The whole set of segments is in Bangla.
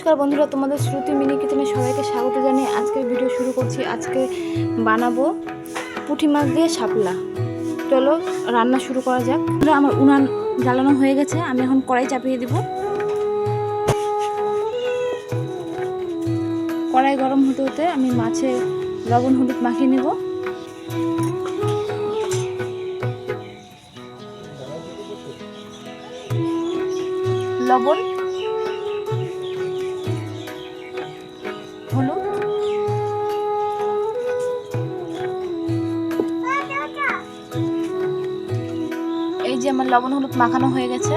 নমস্কার বন্ধুরা, তোমাদের শ্রুতি মিনি কিচেনে সবাইকে স্বাগত জানিয়ে আজকের ভিডিও শুরু করছি। আজকে বানাবো পুঁটি মাছ দিয়ে শাপলা। চলো রান্না শুরু করা যাক। আমার উনান জ্বালানো হয়ে গেছে, আমি এখন কড়াই চাপিয়ে দিব। কড়াই গরম হতে হতে আমি মাছে লবণ হলুদ মাখিয়ে নেব। লবণ, হলুদ, এই যে আমার লবণ হলুদ মাখানো হয়ে গেছে।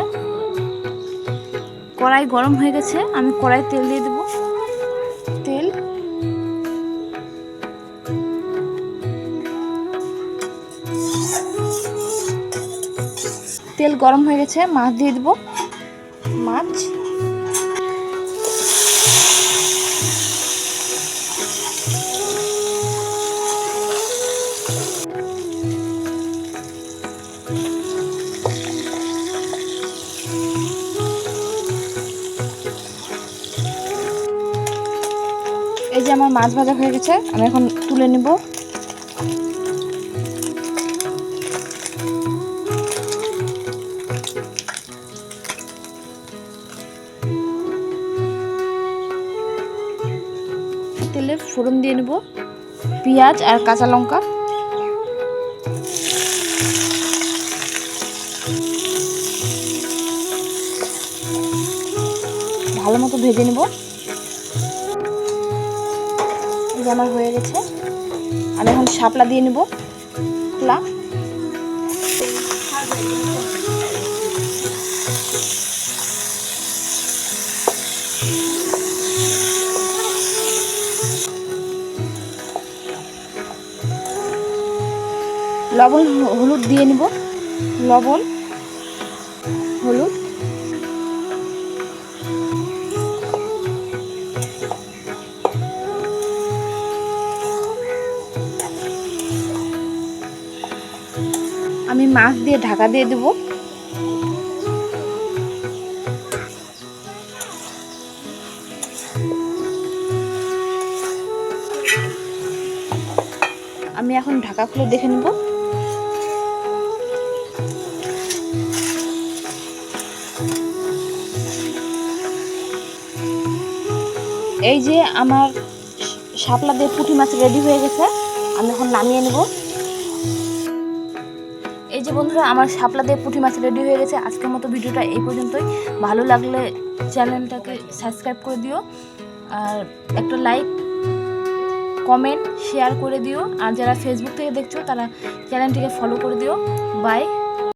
কড়াই গরম হয়ে গেছে, আমি কড়াই তেল দিয়ে দেব। তেল গরম হয়ে গেছে, মাছ দিয়ে দেব। মাছ, এই যে আমার মাছ ভাজা হয়ে গেছে, আমি এখন তুলে নেব। তেলে ফোড়ন দিয়ে নেব, পেঁয়াজ আর কাঁচা লঙ্কা। ভালো মতো ভেজে নেব। এই যে আমার হয়ে গেছে, আমি এখন শাপলা দিয়ে নেব। শাপলা, লবণ হলুদ দিয়ে নেব। লবণ হলুদ, আমি মাছ দিয়ে ঢাকা দিয়ে দেব। আমি এখন ঢাকা খুলে দেখে নেব। এই যে আমার শাপলা দিয়ে পুঁটি মাছ রেডি হয়ে গেছে, আমি এখন নামিয়ে নেব। এই যে বন্ধুরা, আমার শাপলা দিয়ে পুঁটি মাছ রেডি হয়ে গেছে। আজকের মতো ভিডিওটা এই পর্যন্তই। ভালো লাগলে চ্যানেলটাকে সাবস্ক্রাইব করে দিও, আর একটা লাইক কমেন্ট শেয়ার করে দিও। আর যারা ফেসবুক থেকে দেখছো তারা চ্যানেলটিকে ফলো করে দিও। বাই।